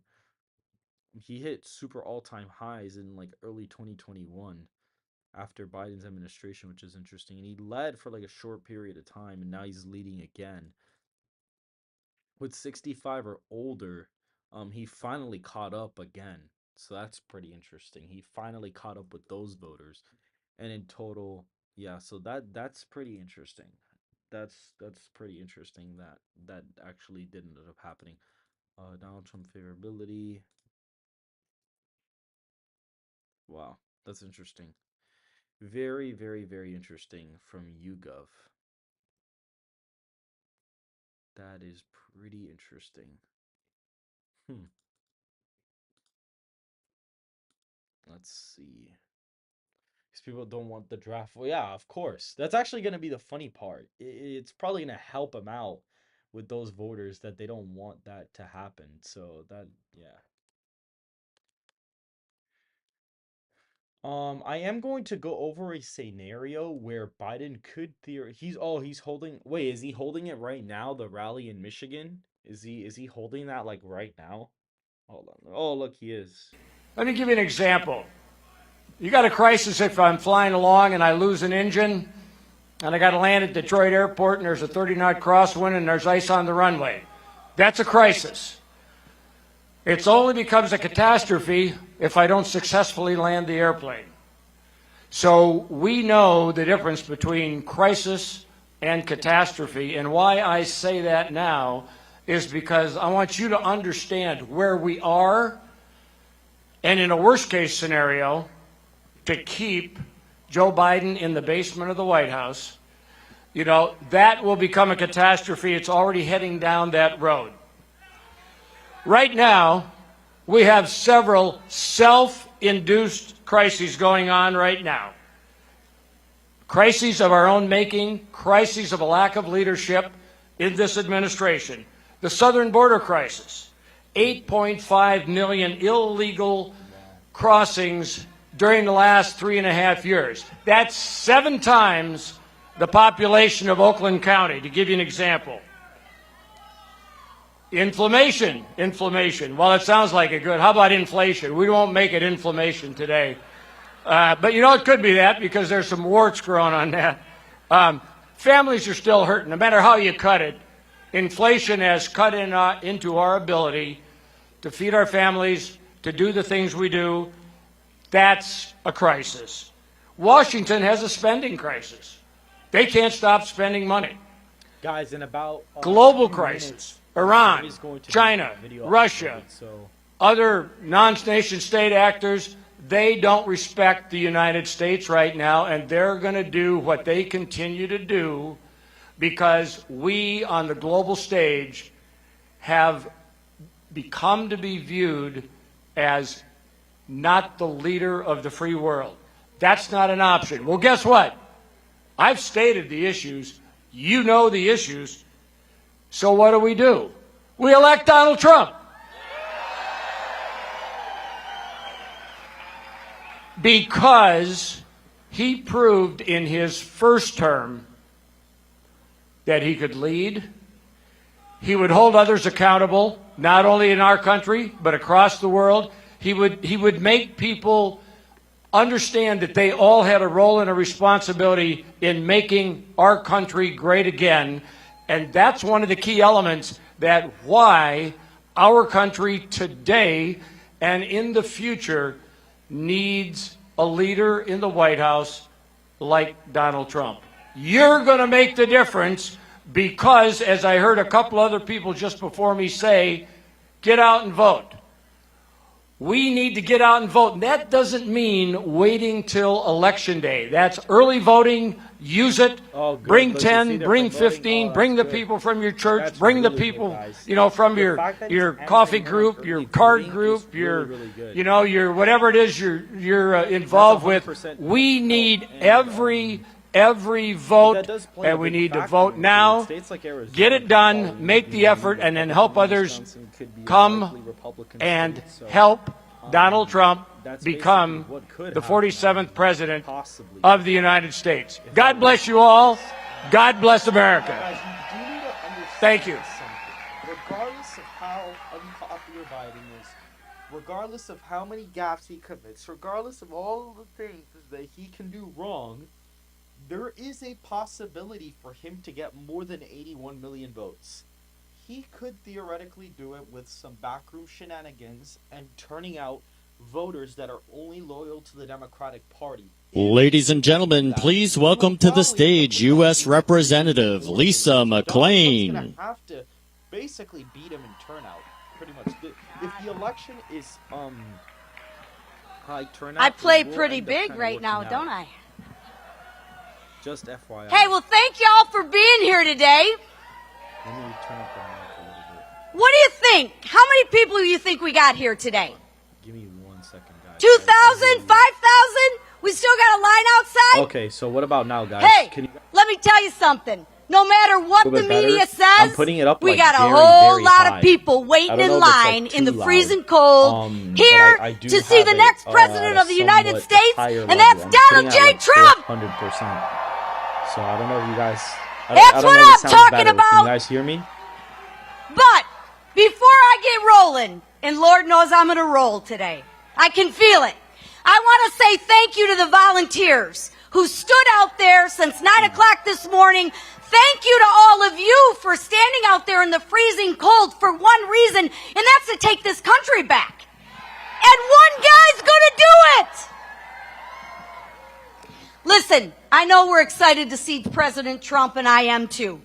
S1: He hit super all-time highs in like early 2021 after Biden's administration, which is interesting. And he led for like a short period of time, and now he's leading again. With 65 or older, he finally caught up again. So that's pretty interesting. He finally caught up with those voters. And in total, yeah, so that's pretty interesting. That's pretty interesting that that actually did end up happening. Donald Trump favorability. Wow, that's interesting. Very, very, very interesting from YouGov. That is pretty interesting. Hmm. Let's see. Because people don't want the draft. Well, yeah, of course. That's actually going to be the funny part. It's probably going to help them out with those voters that they don't want that to happen. So that, yeah. I am going to go over a scenario where Biden could he's holding. Wait, is he holding it right now? The rally in Michigan? Is he holding that like right now? Hold on. Oh, look, he is.
S2: Let me give you an example. You got a crisis if I'm flying along and I lose an engine and I got to land at Detroit Airport and there's a 30-knot crosswind and there's ice on the runway. That's a crisis. It only becomes a catastrophe if I don't successfully land the airplane. So we know the difference between crisis and catastrophe, and why I say that now is because I want you to understand where we are, and in a worst-case scenario, to keep Joe Biden in the basement of the White House, you know, that will become a catastrophe. It's already heading down that road. Right now, we have several self-induced crises going on right now. Crises of our own making, crises of a lack of leadership in this administration. The southern border crisis, 8.5 million illegal crossings during the last 3.5 years. That's 7 times the population of Oakland County, to give you an example. Inflammation. Well, it sounds like it good. How about inflation? We won't make it inflammation today. But you know, it could be that because there's some warts growing on that. Families are still hurting, no matter how you cut it. Inflation has cut into our ability to feed our families, to do the things we do. That's a crisis. Washington has a spending crisis. They can't stop spending money.
S1: Guys, in about
S2: global crisis. Iran, China, Russia, other non-nation state actors, they don't respect the United States right now, and they're going to do what they continue to do because we on the global stage have become to be viewed as not the leader of the free world. That's not an option. Well, guess what? I've stated the issues. You know the issues. So what do? We elect Donald Trump. Because he proved in his first term that he could lead. He would hold others accountable, not only in our country, but across the world. He would make people understand that they all had a role and a responsibility in making our country great again. And that's one of the key elements that why our country today and in the future needs a leader in the White House like Donald Trump. You're going to make the difference because, as I heard a couple other people just before me say, get out and vote. We need to get out and vote. And that doesn't mean waiting till Election Day. That's early voting. Use it.
S1: Oh, good.
S2: Bring
S1: But
S2: 10, bring
S1: promoting.
S2: 15,
S1: Oh,
S2: bring the
S1: good.
S2: people from your church,
S1: That's
S2: bring the
S1: really good,
S2: people,
S1: guys.
S2: you know, from
S1: The
S2: your
S1: fact that
S2: your
S1: it's
S2: coffee
S1: ending
S2: group,
S1: early
S2: your
S1: for
S2: card
S1: me is
S2: group,
S1: really,
S2: your,
S1: really good.
S2: you know, your whatever it is you're involved with.
S1: 100%
S2: We need
S1: help. And,
S2: every
S1: that
S2: vote,
S1: does play a
S2: and we
S1: big
S2: need to
S1: factor
S2: vote
S1: in
S2: now.
S1: states like Arizona,
S2: Get it done,
S1: Colorado,
S2: make the effort, and then help others
S1: Wisconsin could be a likely
S2: come
S1: Republican
S2: and
S1: state, so,
S2: help Donald Trump
S1: That's basically
S2: become
S1: what could
S2: the
S1: happen,
S2: 47th president
S1: possibly,
S2: of the United States.
S1: if
S2: God
S1: that
S2: bless
S1: was
S2: you all.
S1: the case.
S2: God bless America.
S1: Guys, you do need to
S2: Thank you.
S1: understand something. Regardless of how unpopular Biden is, regardless of how many gaffes he commits, regardless of all the things that he can do wrong, there is a possibility for him to get more than 81 million votes. He could theoretically do it with some backroom shenanigans and turning out voters that are only loyal to the Democratic Party.
S3: Ladies and gentlemen, please welcome to the stage U.S. Representative Lisa
S1: McClain. Gonna
S3: McClain.
S1: have to basically beat him in turnout, pretty much. If the election is high turnout,
S4: I play pretty big right now, don't I?
S1: Just FYI.
S4: Hey, well, thank y'all for being here today.
S1: Let me turn up the mic a little bit.
S4: What do you think? How many people do you think we got here today?
S1: Give me 1 second, guys.
S4: 2,000? 5,000? We still got a line outside?
S1: Okay, so what about now, guys?
S4: Hey,
S1: Can you...
S4: let me tell you something. No matter what the media says,
S1: I'm putting it up
S4: we
S1: like
S4: got a
S1: very,
S4: whole
S1: very
S4: lot
S1: high.
S4: of people waiting in line in the freezing cold here to see the next president of the United States, and that's Donald J. Trump.
S1: 100%. So I don't know if you guys...
S4: That's what I'm talking about.
S1: Can you guys hear me?
S4: But before I get rolling, and Lord knows I'm going to roll today, I can feel it. I want to say thank you to the volunteers who stood out there since 9 o'clock this morning. Thank you to all of you for standing out there in the freezing cold for one reason, and that's to take this country back. And one guy's going to do it. Listen, I know we're excited to see President Trump, and I am too.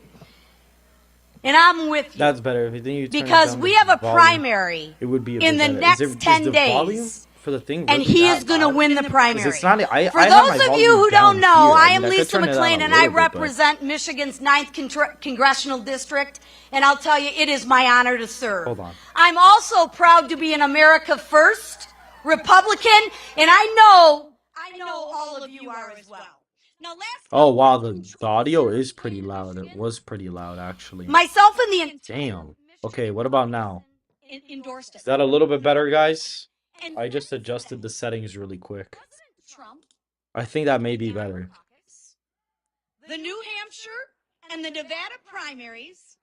S4: And I'm with you.
S1: That's better. If you turn
S4: because
S1: it down
S4: we have a
S1: volume,
S4: primary
S1: it would be
S4: in the next 10 days.
S1: For the thing
S4: And
S1: really
S4: he is going to win the primary.
S1: It's not,
S4: For those of you who don't know, I am Lisa McClain, and I
S1: bit,
S4: represent Michigan's 9th Congressional District. And I'll tell you, it is my honor to serve.
S1: Hold on.
S4: I'm also proud to be an America First Republican, and I know all of you are as well. Now,
S1: oh, wow, the audio is pretty loud. It was pretty loud, actually.
S4: myself and the
S1: Damn. Okay, what about now?
S4: endorsed it.
S1: Is that a little bit better, guys? I just adjusted the settings really quick.
S4: Trump,
S1: I think that may be better.
S4: the New Hampshire and the Nevada primaries,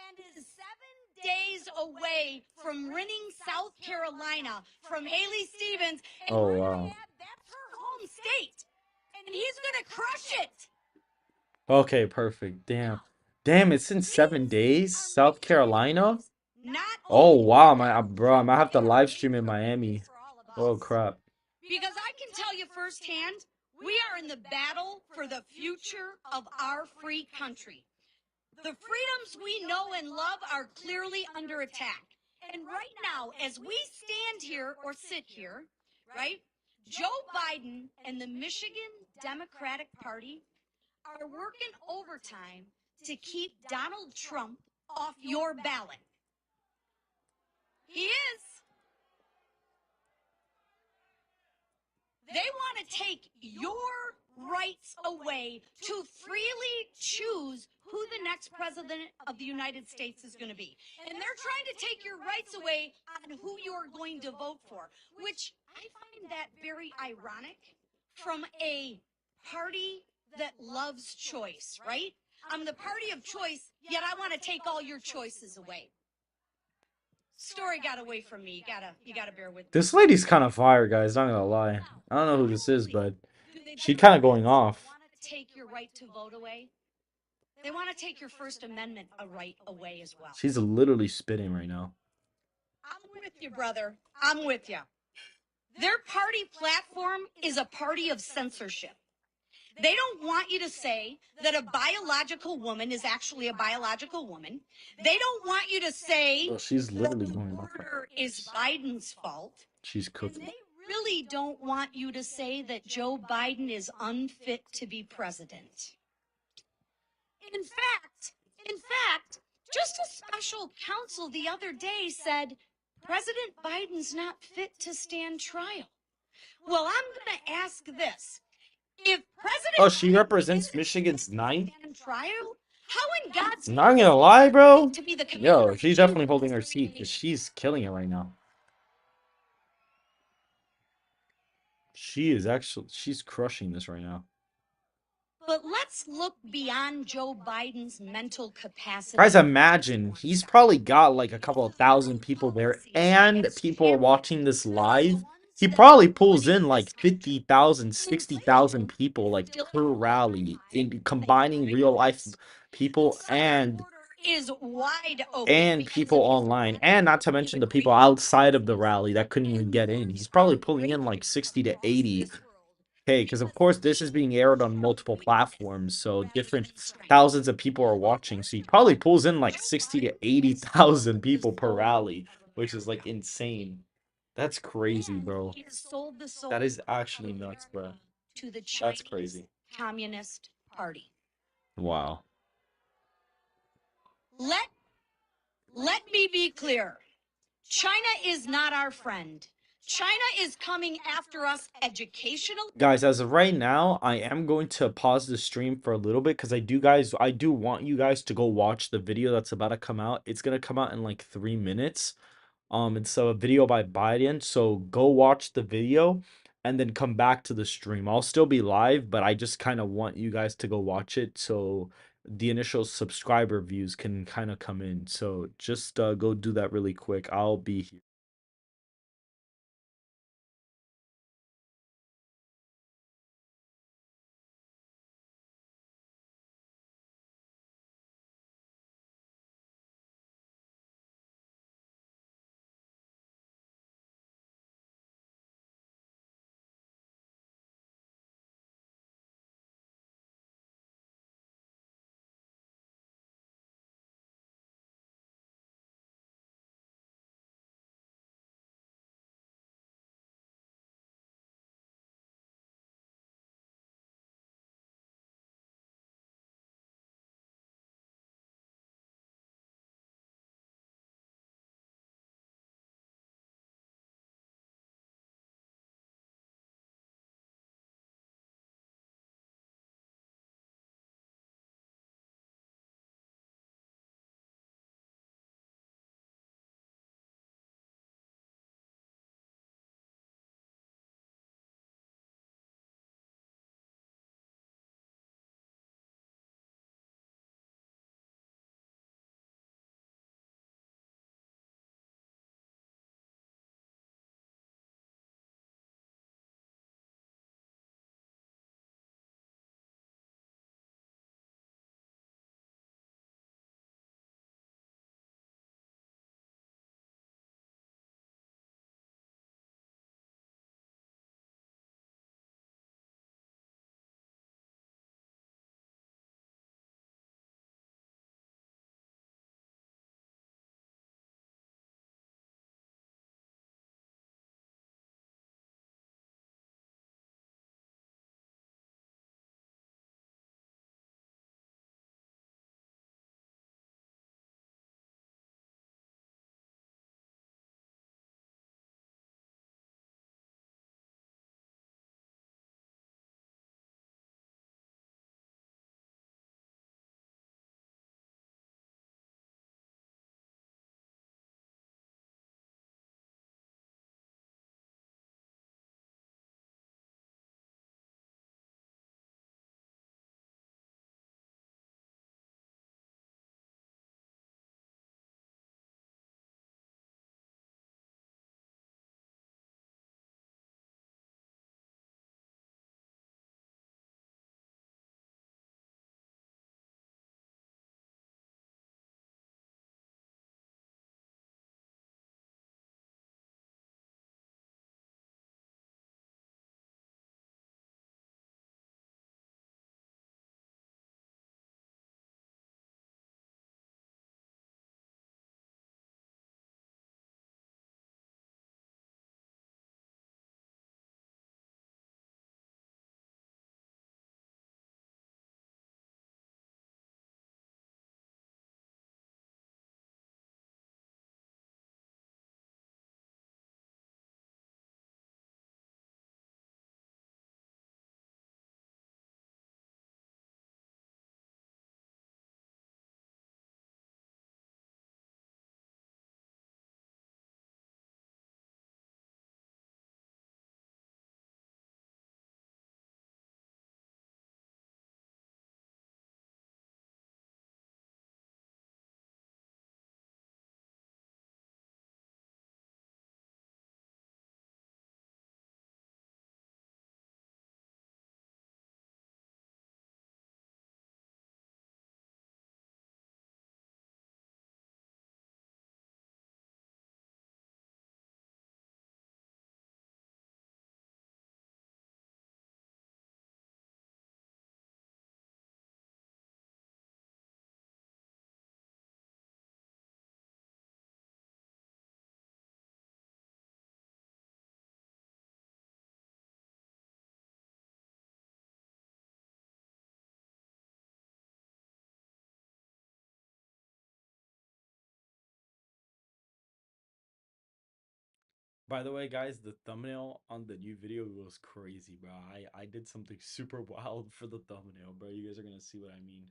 S4: and is 7 days away from winning South Carolina from Haley Stevens. And
S1: Oh, wow.
S4: that's her home state, and he's going to crush it.
S1: Okay, perfect. Damn. Damn, it's in 7 days? South Carolina?
S4: Not
S1: Oh, wow, bro, I might have to live stream in Miami. Oh, crap.
S4: Because I can tell you firsthand, we are in the battle for the future of our free country. The freedoms we know and love are clearly under attack. And right now, as we stand here or sit here, right, Joe Biden and the Michigan Democratic Party are working overtime to keep Donald Trump off your ballot. He is. They want to take your rights away to freely choose who the next president of the United States is going to be. And they're trying to take your rights away on who you're going to vote for, which I find that very ironic from a party that loves choice, right? I'm the party of choice, yet I want to take all your choices away. Story got away from me. You gotta bear with me.
S1: This lady's kind of fire, guys. Not gonna lie. I don't know who this is, but she's kind of going off.
S4: They want to take your right to vote away. They want to take your First Amendment right away as well.
S1: She's literally spitting right now.
S4: I'm with you, brother. I'm with you. Their party platform is a party of censorship. They don't want you to say that a biological woman is actually a biological woman. They don't want you to say
S1: Oh, she's literally
S4: that the
S1: going off.
S4: border is Biden's fault.
S1: She's
S4: And
S1: cooking.
S4: they really don't want you to say that Joe Biden is unfit to be president. In fact, just a special counsel the other day said President Biden's not fit to stand trial. Well, I'm going to ask this. If President
S1: Oh, she
S4: Biden
S1: represents
S4: isn't
S1: Michigan's
S4: fit to
S1: 9th?
S4: stand trial, how in God's
S1: Not
S4: name
S1: gonna lie, bro.
S4: to be the commander
S1: Yo,
S4: of
S1: she's
S4: two
S1: definitely holding her seat because
S4: organizations?
S1: she's killing it right now. She is actually, she's crushing this right now.
S4: But let's look beyond Joe Biden's mental capacity.
S1: Guys, imagine he's probably got like a couple of thousand people there, and people are watching this live. He probably pulls in like 50,000, 60,000 people like per rally, in combining real life people
S4: is wide open
S1: and people online, and not to mention the people outside of the rally that couldn't even get in. He's probably pulling in like 60 to 80. Hey, because of course this is being aired on multiple platforms, so different thousands of people are watching. So he probably pulls in like 60 to 80,000 people per rally, which is like insane. That's crazy, bro. That is actually nuts, bro.
S4: to the
S1: That's
S4: Chinese
S1: crazy.
S4: Communist Party.
S1: Wow.
S4: Let let me be clear. China is not our friend. China is coming after us educationally.
S1: Guys, as of right now, I am going to pause the stream for a little bit because I do want you guys to go watch the video that's about to come out. It's gonna come out in like 3 minutes. It's a video by Biden, so go watch the video and then come back to the stream. I'll still be live, but I just kind of want you guys to go watch it so the initial subscriber views can kind of come in. So just go do that really quick. I'll be here. By the way, guys, the thumbnail on the new video was crazy, bro. I did something super wild for the thumbnail, bro. You guys are gonna see what I mean.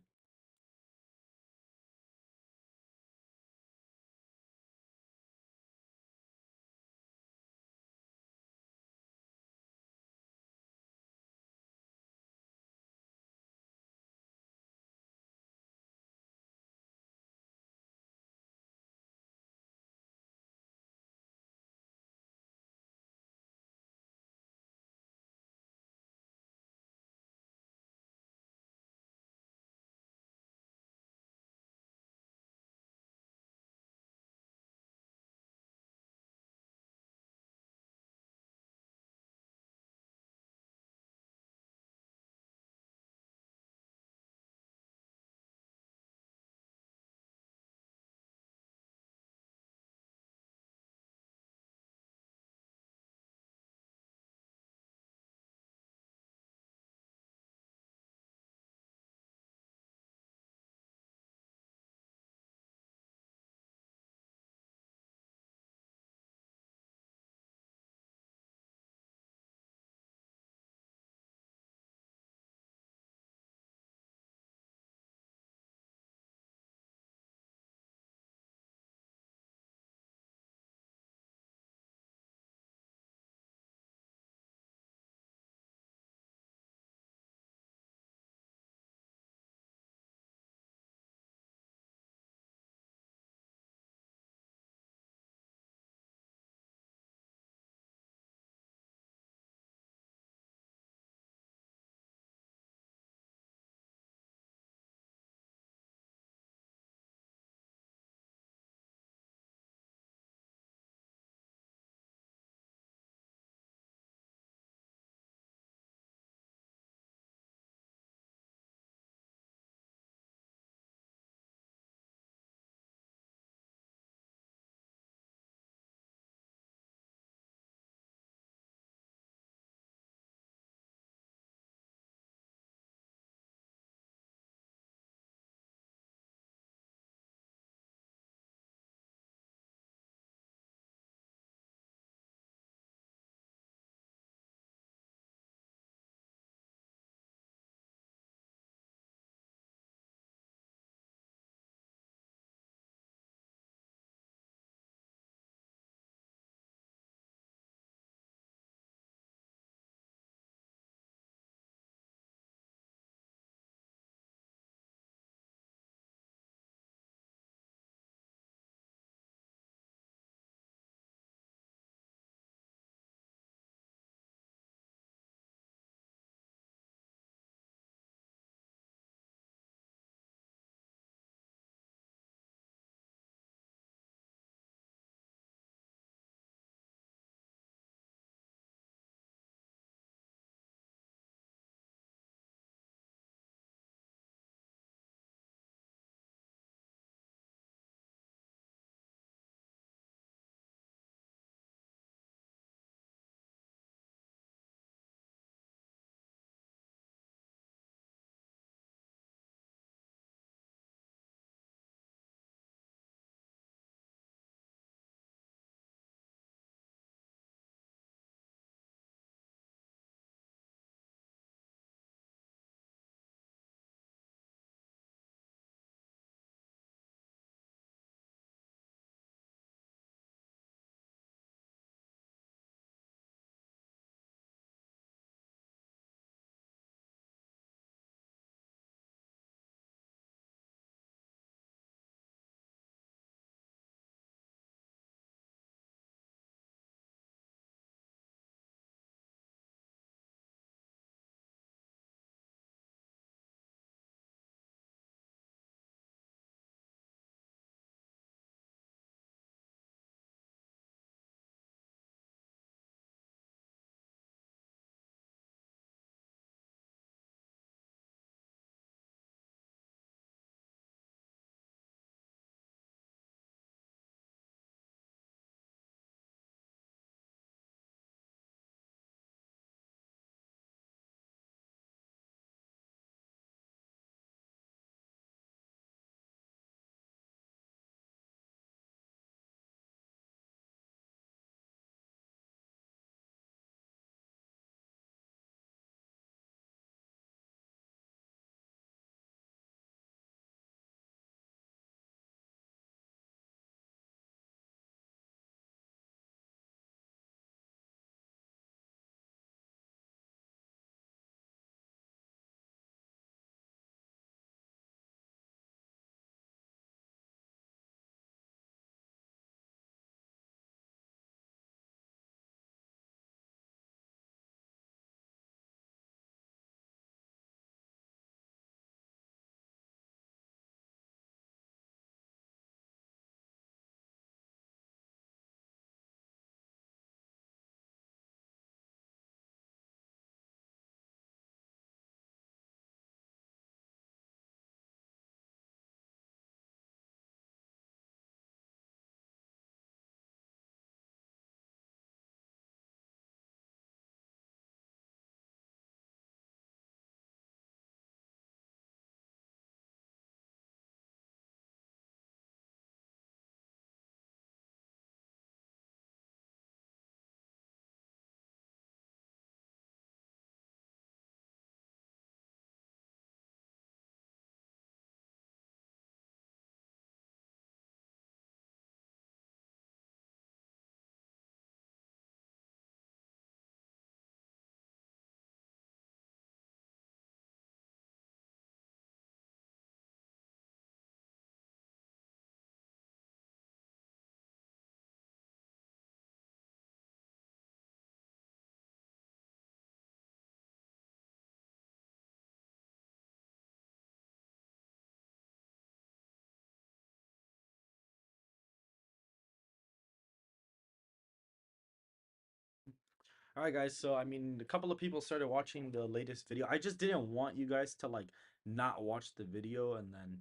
S1: All right, guys. So, I mean, a couple of people started watching the latest video. I just didn't want you guys to like not watch the video and then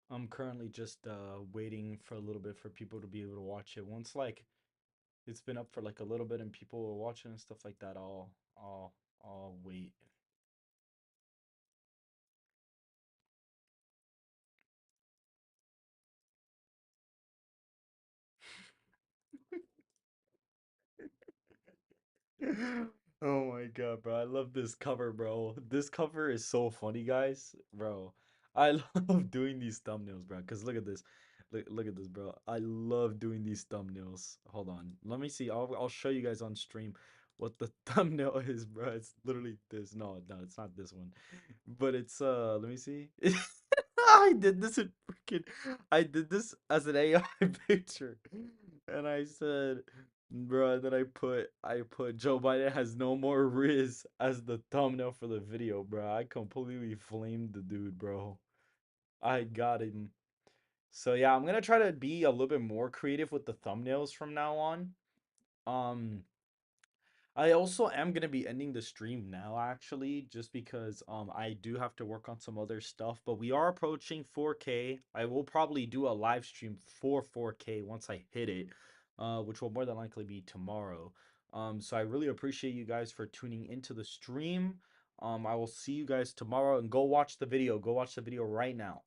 S1: I'm currently just waiting for a little bit for people to be able to watch it. Once like it's been up for like a little bit and people are watching and stuff like that, I'll wait. Oh my god, bro. I love this cover, bro. This cover is so funny, guys. Bro, I love doing these thumbnails, bro. Cause look at this. Look at this, bro. I love doing these thumbnails. Hold on. Let me see. I'll show you guys on stream what the thumbnail is, bro. It's literally this. No, it's not this one. But it's let me see. I did this as an AI picture. And I said, bro, then I put Joe Biden has no more Riz as the thumbnail for the video, bro. I completely flamed the dude, bro. I got him. So yeah, I'm gonna try to be a little bit more creative with the thumbnails from now on. Um, I also am gonna be ending the stream now, actually, just because I do have to work on some other stuff. But we are approaching 4K. I will probably do a live stream for 4K once I hit it, which will more than likely be tomorrow. So I really appreciate you guys for tuning into the stream. I will see you guys tomorrow and go watch the video. Go watch the video right now.